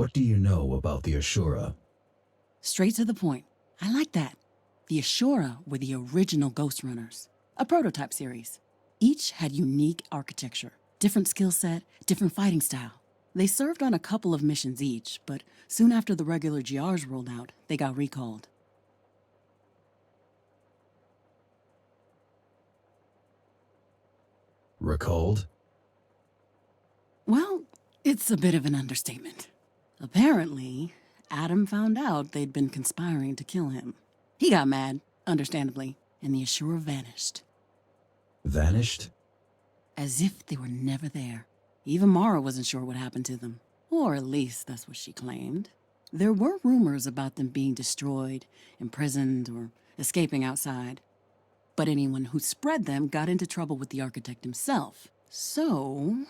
What do you know about the Ashura? Straight to the point. I like that. The Ashura were the original Ghostrunners, a prototype series. Each had unique architecture, different skill set, different fighting style. They served on a couple of missions each, but soon after the regular GRs rolled out, they got recalled. Recalled? Well, it's a bit of an understatement. Apparently, Adam found out they'd been conspiring to kill him. He got mad, understandably, and the Ashura vanished. Vanished? As if they were never there. Even Mara wasn't sure what happened to them. Or at least that's what she claimed. There were rumors about them being destroyed, imprisoned, or escaping outside. But anyone who spread them got into trouble with the architect himself. So,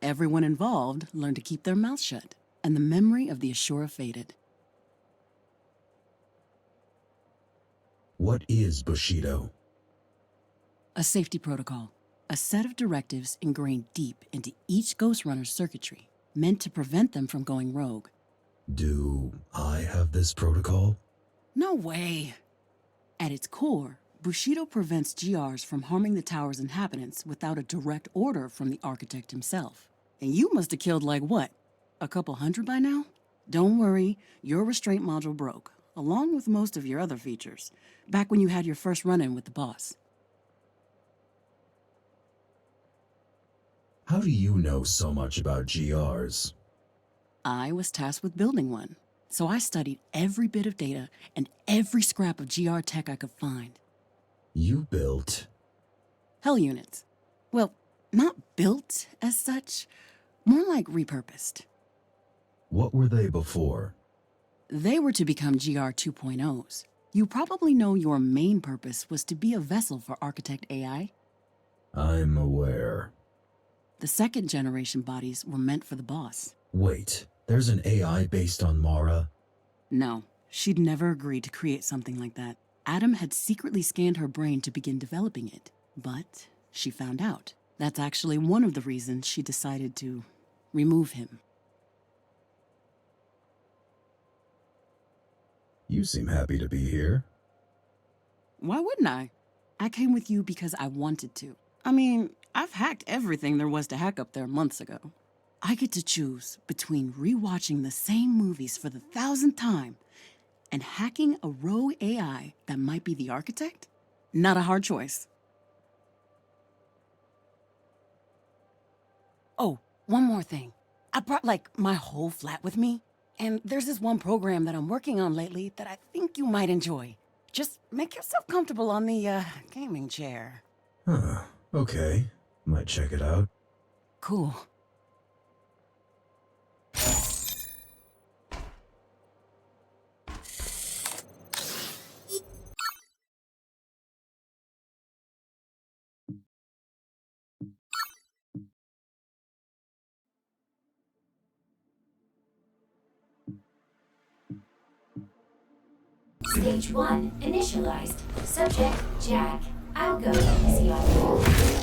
everyone involved learned to keep their mouths shut, and the memory of the Ashura faded. What is Bushido? A safety protocol. A set of directives ingrained deep into each Ghostrunner's circuitry, meant to prevent them from going rogue. Do I have this protocol? No way! At its core, Bushido prevents GRs from harming the tower's inhabitants without a direct order from the architect himself. And you must have killed like what? A couple hundred by now? Don't worry, your restraint module broke, along with most of your other features, back when you had your first run-in with the boss. How do you know so much about GRs? I was tasked with building one, so I studied every bit of data and every scrap of GR tech I could find. You built... Hell units. Well, not built as such, more like repurposed. What were they before? They were to become GR 2.0s. You probably know your main purpose was to be a vessel for Architect AI. I'm aware. The second generation bodies were meant for the boss. Wait, there's an AI based on Mara? No, she'd never agreed to create something like that. Adam had secretly scanned her brain to begin developing it, but she found out. That's actually one of the reasons she decided to remove him. You seem happy to be here. Why wouldn't I? I came with you because I wanted to. I mean, I've hacked everything there was to hack up there months ago. I get to choose between rewatching the same movies for the 1,000th time and hacking a rogue AI that might be the architect? Not a hard choice. Oh, one more thing. I brought, my whole flat with me. And there's this one program that I'm working on lately that I think you might enjoy. Just make yourself comfortable on the, gaming chair. Huh, okay. Might check it out. Cool. Stage 1 initialized. Subject Jack. I'll go easy on you.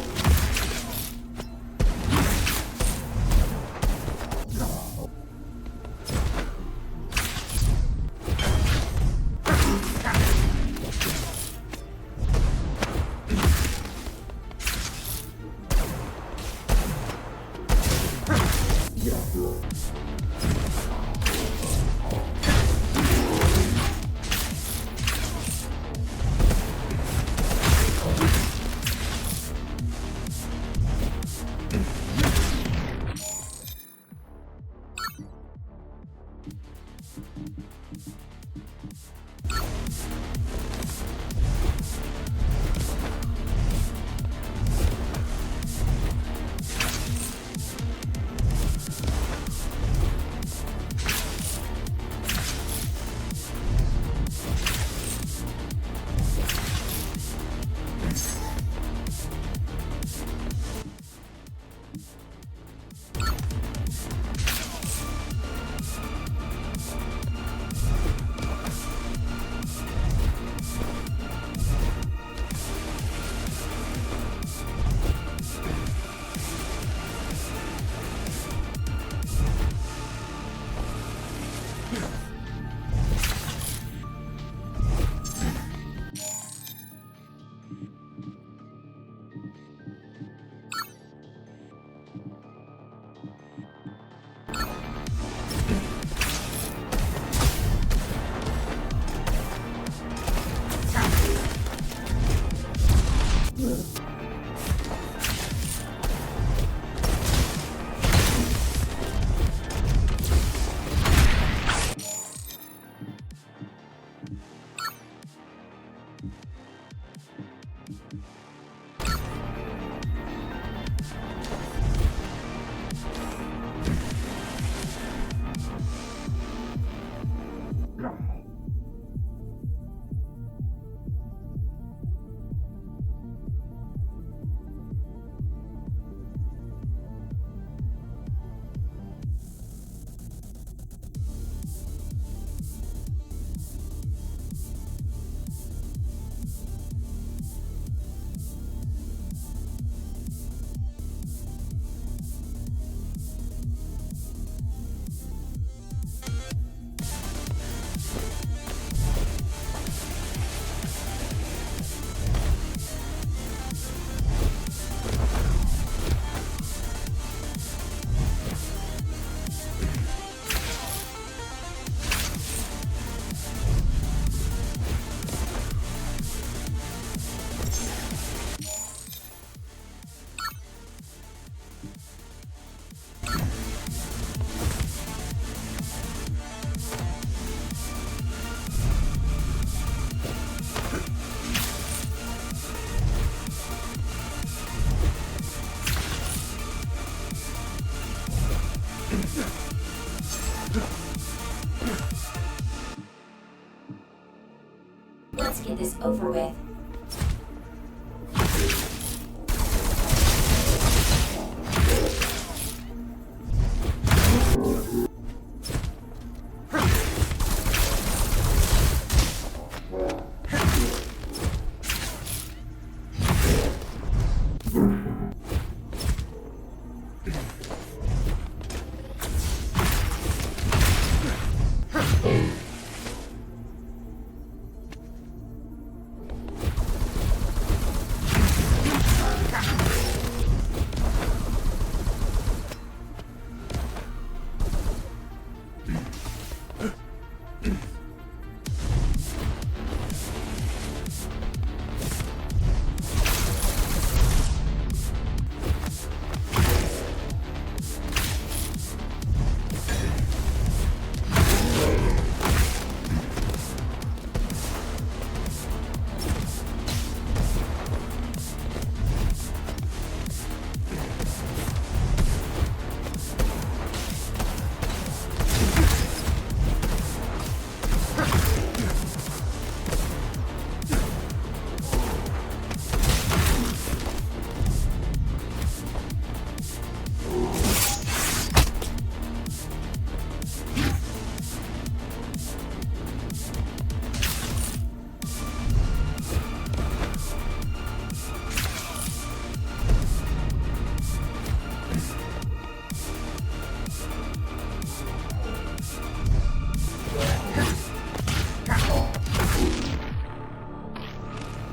Let's get this over with.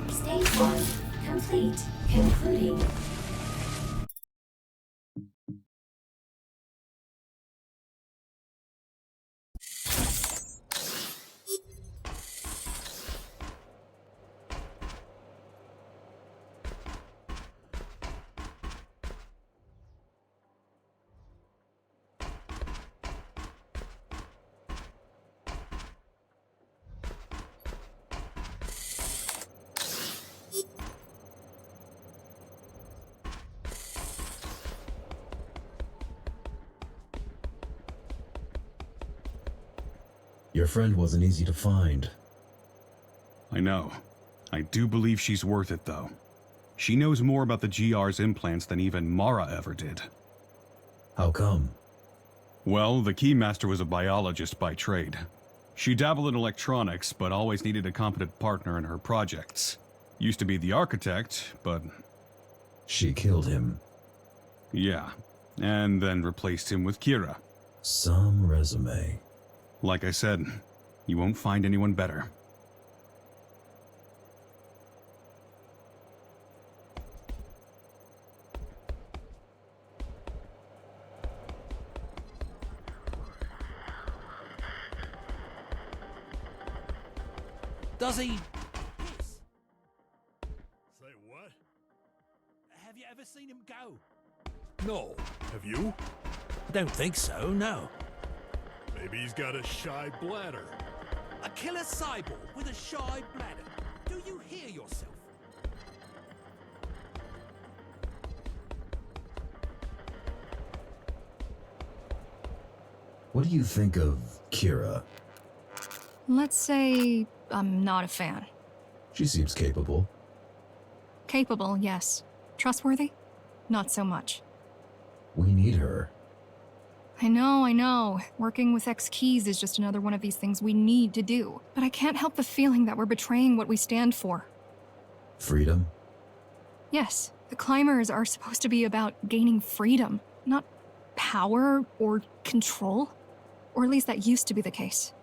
Stage 1 complete. Concluding. Your friend wasn't easy to find. I know. I do believe she's worth it, though. She knows more about the GR's implants than even Mara ever did. How come? Well, the Keymaster was a biologist by trade. She dabbled in electronics, but always needed a competent partner in her projects. Used to be the architect, but... She killed him. yeah. And then replaced him with Kira. Some resume. Like I said, you won't find anyone better. Does he? Say what? Have you ever seen him go? No. Have you? I don't think so, no. Maybe he's got a shy bladder. A killer cyborg with a shy bladder. Do you hear yourself? What do you think of Kira? Let's say I'm not a fan. She seems capable. Capable, yes. Trustworthy? Not so much. We need her. I know. Working with ex-keys is just another one of these things we need to do. But I can't help the feeling that we're betraying what we stand for. Freedom? Yes, the climbers are supposed to be about gaining freedom, not power or control. Or at least that used to be the case.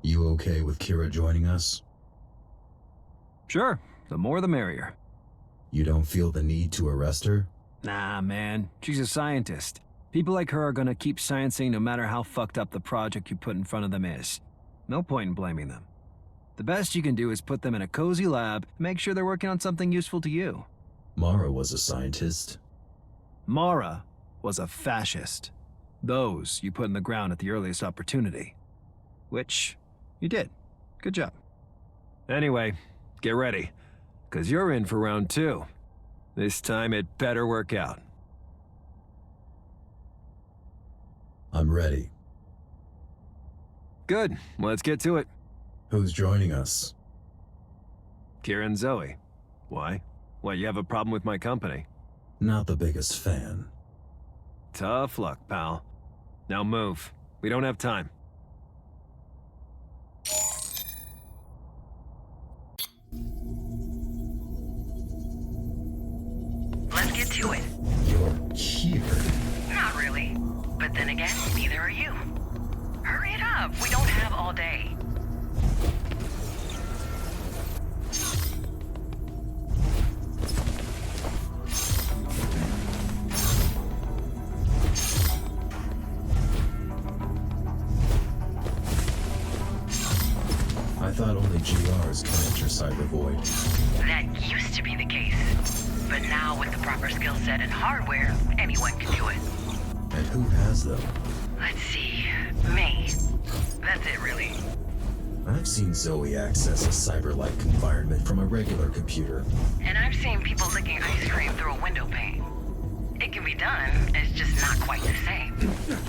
You okay with Kira joining us? Sure, the more the merrier. You don't feel the need to arrest her? Nah, man, she's a scientist. People like her are gonna keep sciencing no matter how fucked up the project you put in front of them is. No point in blaming them. The best you can do is put them in a cozy lab and make sure they're working on something useful to you. Mara was a scientist. Mara was a fascist. Those you put in the ground at the earliest opportunity. Which you did. Good job. Anyway, get ready, 'cause you're in for round 2. This time it better work out. I'm ready. Good, let's get to it. Who's joining us? Kira and Zoe. Why? What, you have a problem with my company? Not the biggest fan. Tough luck, pal. Now move. We don't have time. Let's get to it. You're here. Not really. But then again, neither are you. Hurry it up. We don't have all day. I thought only GRs can enter Cyber Void. That used to be the case. But now with the proper skill set and hardware, anyone can do it. And who has them? Let's see. Me. That's it, really. I've seen Zoe access a cyber-like environment from a regular computer. And I've seen people licking ice cream through a window pane. It can be done, it's just not quite the same.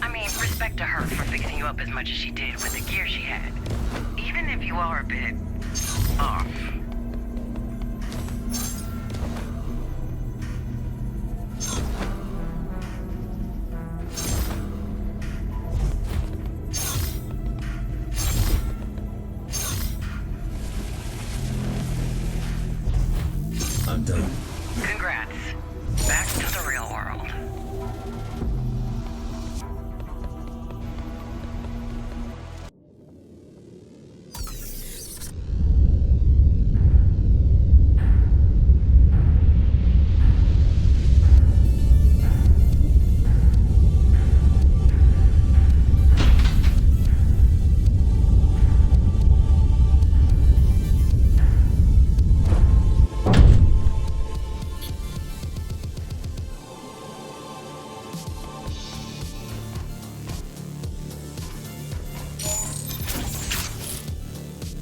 I mean, respect to her for fixing you up as much as she did with the gear she had. Even if you are a bit off. I'm done. Congrats. Back to the real world.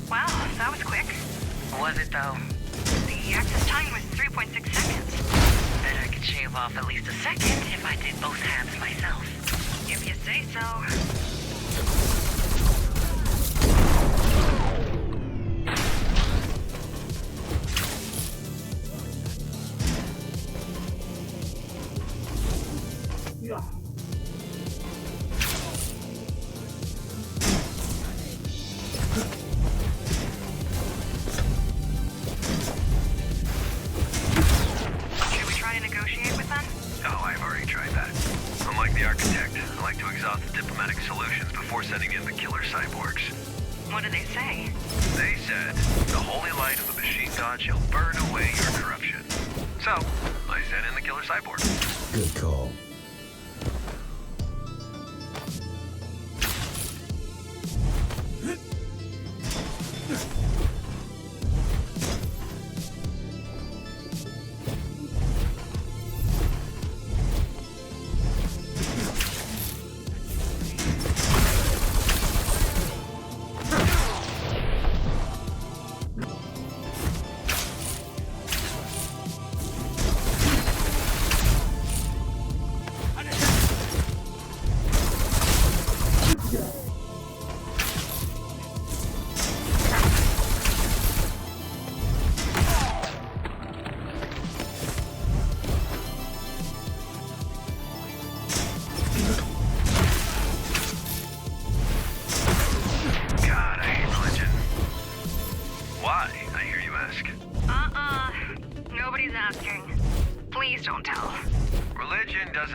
Wow, that was quick. Was it, though? The access time was 3.6 seconds. Bet I could shave off at least a second if I did both halves myself. If you say so. Should we try to negotiate with them? Oh, I've already tried that. Unlike the architect, I like to exhaust the diplomatic solutions before sending in the killer cyborgs. What did they say? They said, the holy light of the machine god shall burn away your corruption. So, I sent in the killer cyborg. Good call.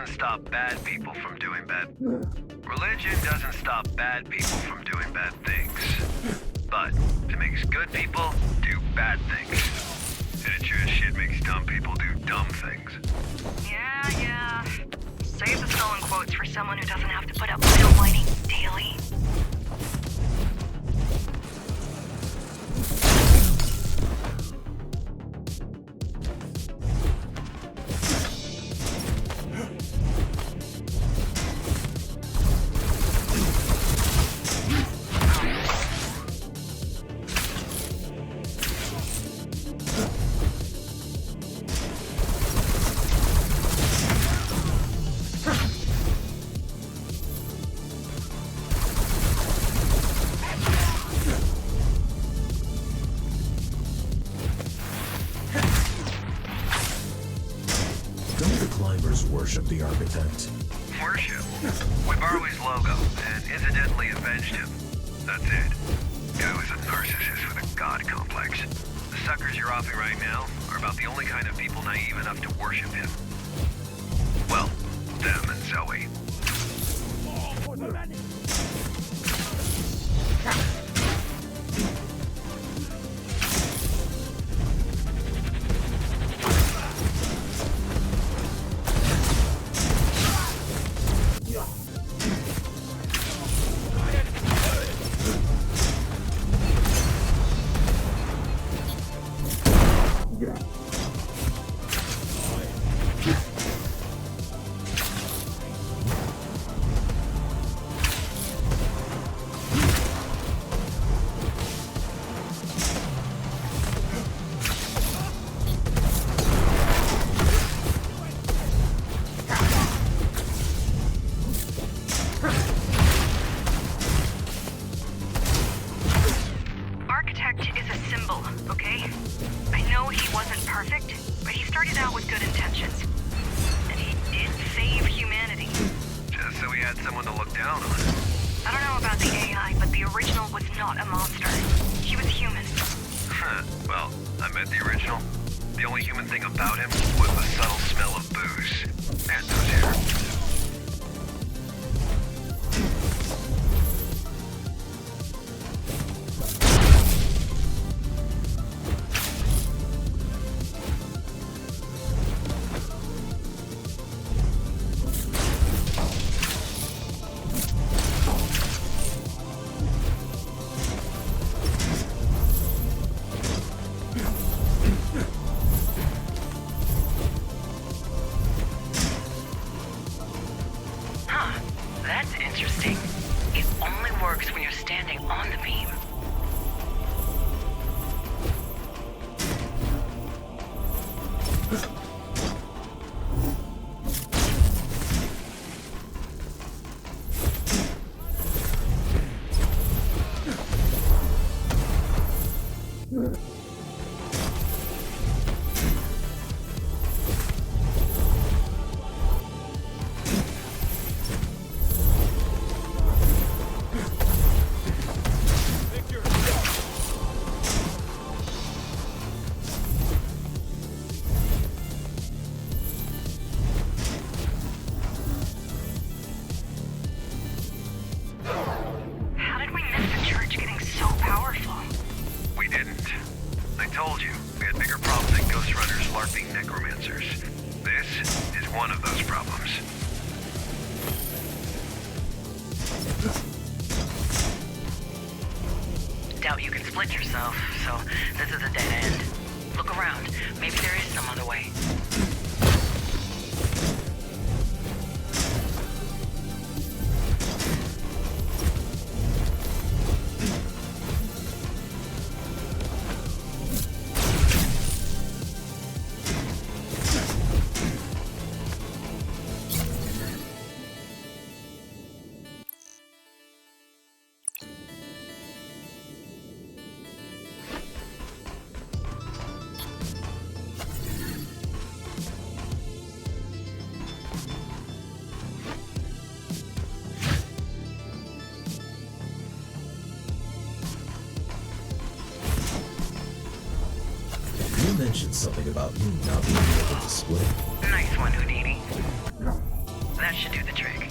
doesn't stop bad people from doing bad... Religion doesn't stop bad people from doing bad things. But it makes good people do bad things. And it sure as shit makes dumb people do dumb things. Yeah. Save the stolen quotes for someone who doesn't have to put up with no whining daily. Worship the architect. Worship? We borrow his logo and incidentally avenged him. That's it. Guy was a narcissist with a god complex. The suckers you're offing right now are about the only kind of people naive enough to worship him. Well, them and Zoe. Doubt you can split yourself, so this is a dead end. Look around. Maybe there is some other way. You mentioned something about me not being able to split. Nice one, Houdini. That should do the trick.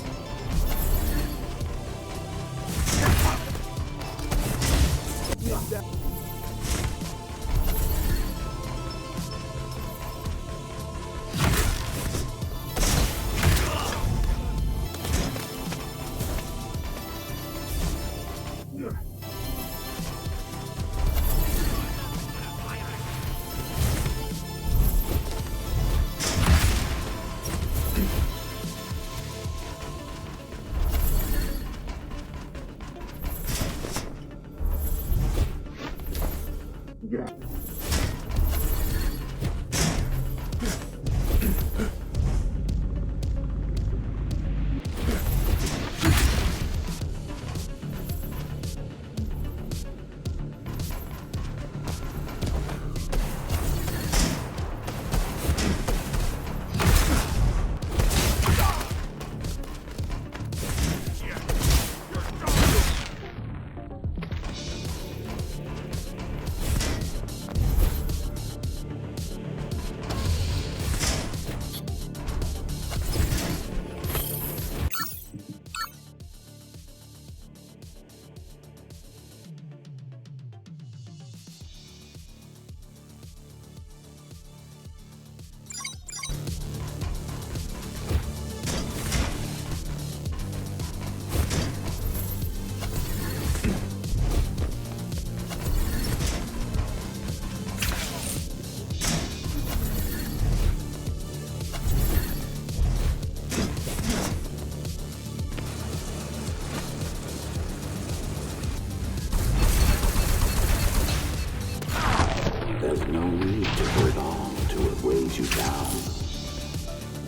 There's no need to hold on to what weighs you down.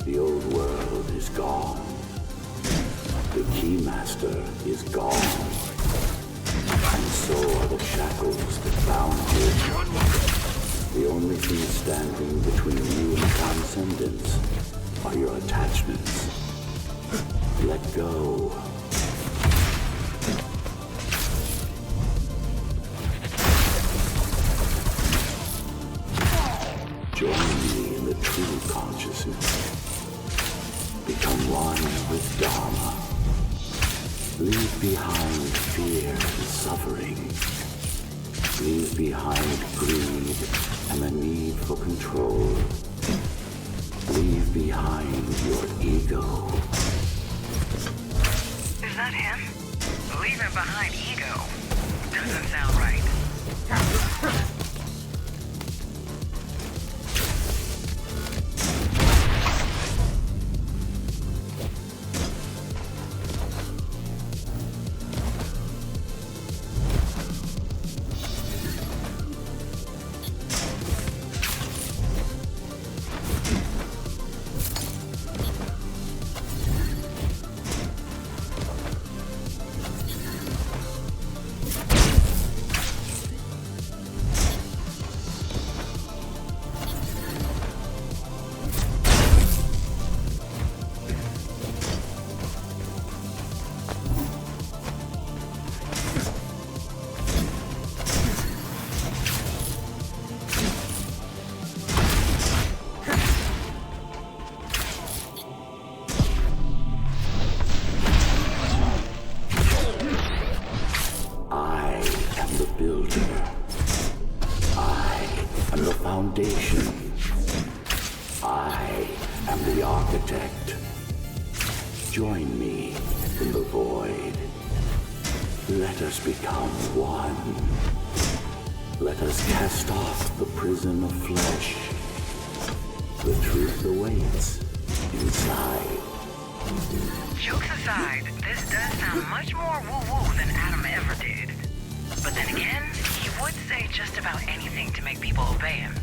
The old world is gone. The Keymaster is gone. And so are the shackles that bound you. The only thing standing between you and transcendence are your attachments. Let go. Join me in the true consciousness. Become one with Dharma. Leave behind fear and suffering. Leave behind greed and the need for control. Leave behind your ego. Is that him? Leaving behind ego? Doesn't sound right. I am the architect. Join me in the void. Let us become one. Let us cast off the prison of flesh. The truth awaits inside. Jokes aside, this does sound much more woo-woo than Adam ever did. But then again, he would say just about anything to make people obey him.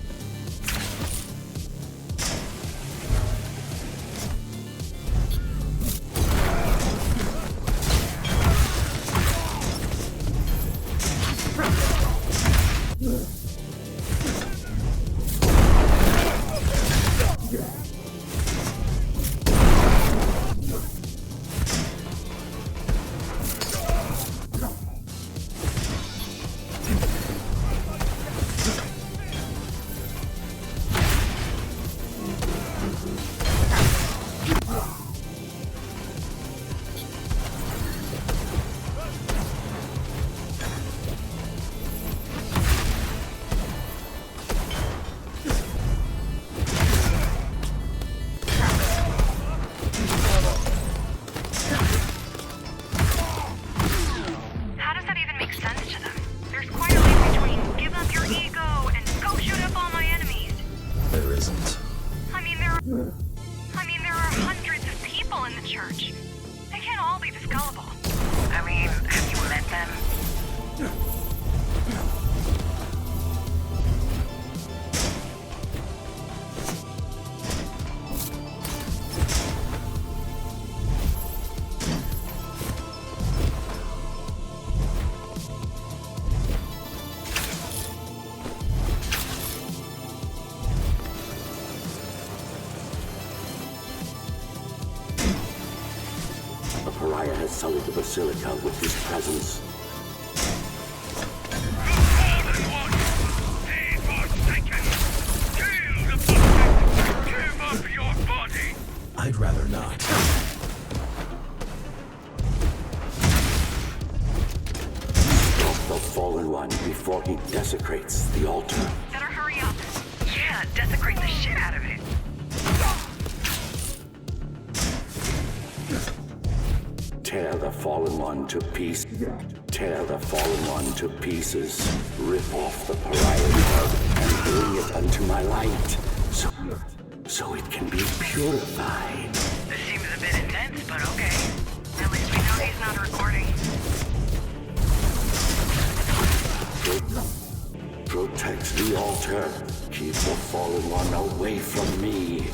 church. They can't all be this gullible. I mean, have you met them? Pariah has sullied the Basilica with his presence. I'd rather not. Stop the Fallen One before he desecrates the altar. Better hurry up. Yeah, desecrate the shit out of it. Tear the Fallen One to pieces. Tear the Fallen One to pieces. Rip off the Pariah's head and bring it unto my light, so it can be purified. This seems a bit intense, but okay. At least we know he's not recording. Protect the altar. Keep the Fallen One away from me.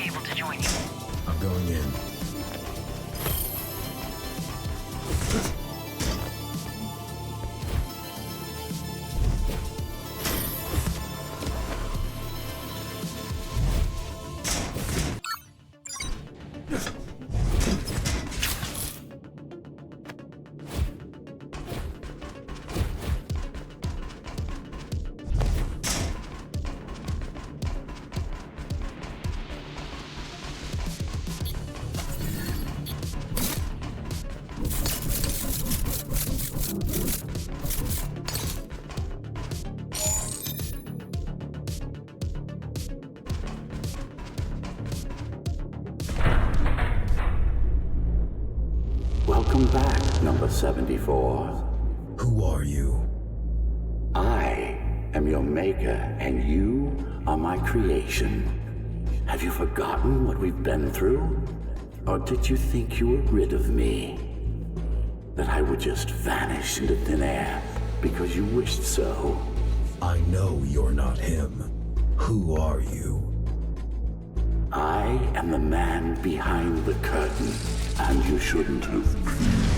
able to join you. I'm going in. Welcome back, number 74. Who are you? I am your maker, and you are my creation. Have you forgotten what we've been through? Or did you think you were rid of me? That I would just vanish into thin air because you wished so? I know you're not him. Who are you? I am the man behind the curtain, and you shouldn't have